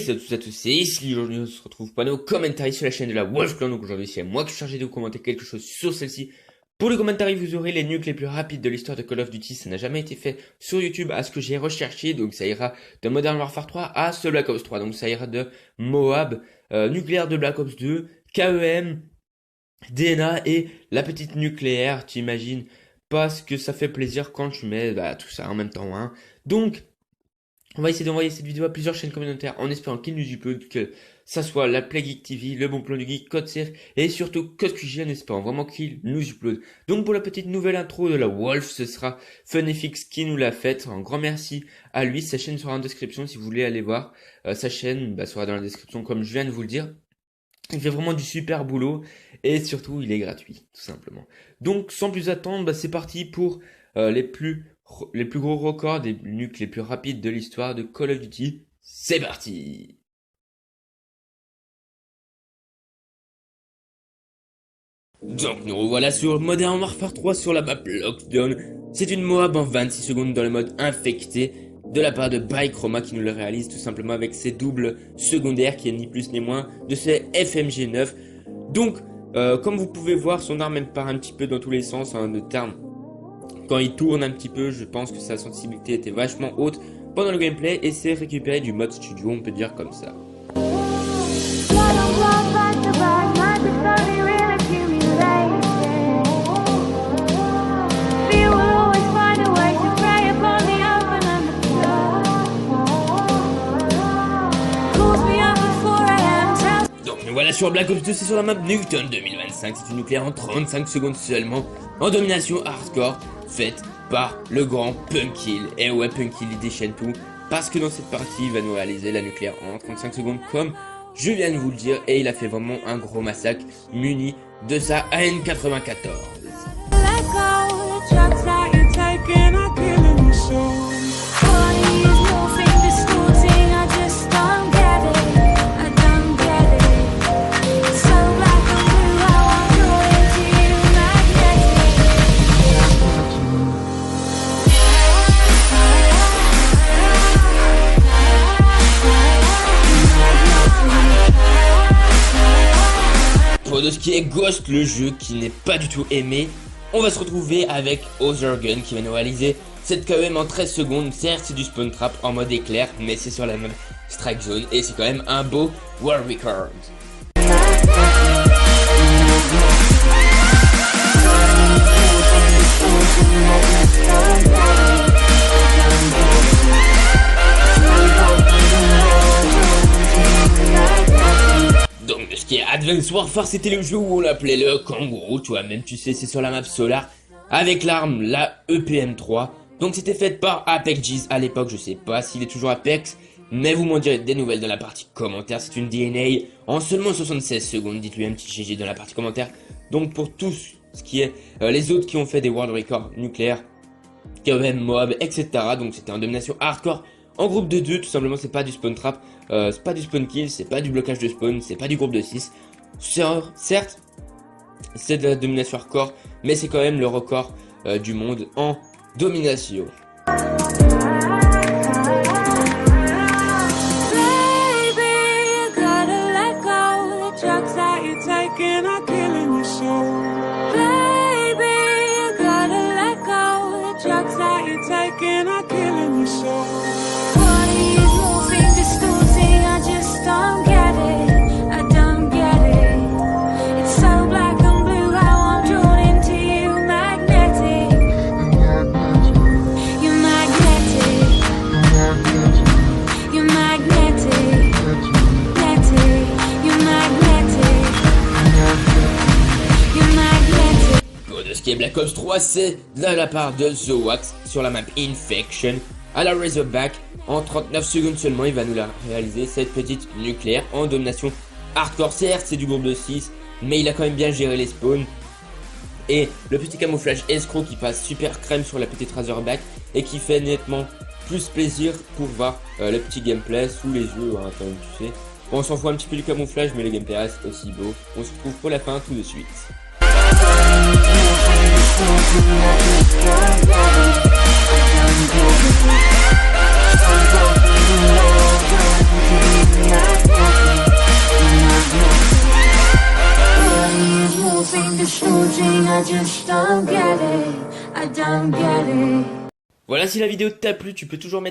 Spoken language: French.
salut à tous, c'est ici. Aujourd'hui, on se retrouve pour nos commentaires sur la chaîne de la Wolf Clan. Donc aujourd'hui, c'est moi qui suis chargé de vous commenter quelque chose sur celle-ci. Pour les commentaires, vous aurez les nukes les plus rapides de l'histoire de Call of Duty. Ça n'a jamais été fait sur YouTube à ce que j'ai recherché. Donc ça ira de Modern Warfare 3 à ce Black Ops 3. Donc ça ira de Moab, nucléaire de Black Ops 2, KEM, DNA et la petite nucléaire. T'imagines pas ce que ça fait plaisir quand tu mets tout ça en même temps. Hein. Donc on va essayer d'envoyer cette vidéo à plusieurs chaînes communautaires en espérant qu'il nous y peut, que ça soit la Play Geek TV, le Bon Plan du Geek, Code Cir et surtout Code QG en espérant vraiment qu'il nous y upload. Donc pour la petite nouvelle intro de la Wolf, ce sera FunFX qui nous l'a faite. Un grand merci à lui. Sa chaîne sera en description si vous voulez aller voir. Sa chaîne sera dans la description comme je viens de vous le dire. Il fait vraiment du super boulot et surtout il est gratuit tout simplement. Donc sans plus attendre, c'est parti pour les plus gros records des nukes les plus rapides de l'histoire de Call of Duty. C'est parti! Donc nous revoilà sur Modern Warfare 3 sur la map Lockdown. C'est une Moab en 26 secondes dans le mode infecté de la part de Bichroma qui nous le réalise tout simplement avec ses doubles secondaires qui est ni plus ni moins de ses FMG 9. Donc comme vous pouvez voir, son arme part un petit peu dans tous les sens de termes. Quand il tourne un petit peu, je pense que sa sensibilité était vachement haute pendant le gameplay et c'est récupéré du mode studio, on peut dire comme ça. Donc nous voilà sur Black Ops 2, c'est sur la map Nuketown 2025, c'est une nucléaire en 35 secondes seulement, en domination hardcore, faite par le grand Punkkill. Et ouais, Punkkill il déchaîne tout, parce que dans cette partie il va nous réaliser la nucléaire en 35 secondes comme je viens de vous le dire, et il a fait vraiment un gros massacre muni de sa AN-94. De ce qui est Ghost, le jeu qui n'est pas du tout aimé, on va se retrouver avec Other Gun qui va nous réaliser cette KEM en 13 secondes. Certes c'est du spawn trap en mode éclair, mais c'est sur la même strike zone et c'est quand même un beau world record. Advanced Warfare, c'était le jeu où on l'appelait le kangourou, toi-même tu sais, c'est sur la map Solar, avec l'arme, la EPM3. Donc c'était fait par ApexGiz à l'époque, je sais pas s'il est toujours Apex, mais vous m'en direz des nouvelles dans la partie commentaire. C'est une DNA en seulement 76 secondes, dites-lui un petit GG dans la partie commentaire. Donc pour tous ce qui est les autres qui ont fait des world records nucléaires, KEM, Moab, etc. Donc c'était en domination hardcore. En groupe de 2, tout simplement, c'est pas du spawn trap, c'est pas du spawn kill, c'est pas du blocage de spawn, c'est pas du groupe de 6. Certes, c'est de la domination hardcore, mais c'est quand même le record du monde en domination. Black Ops 3, c'est de la part de The Wax sur la map Infection à la Razorback. En 39 secondes seulement, il va nous la réaliser, cette petite nucléaire en domination hardcore. Certes, c'est du groupe de 6, mais il a quand même bien géré les spawns. Et le petit camouflage escroc qui passe super crème sur la petite Razorback et qui fait nettement plus plaisir pour voir le petit gameplay sous les yeux, hein, comme tu sais. Bon, on s'en fout un petit peu du camouflage, mais le gameplay reste aussi beau. On se retrouve pour la fin tout de suite. We'll be right back. I just don't get it. I don't get it. Voilà, si la vidéo t'a plu, tu peux toujours mettre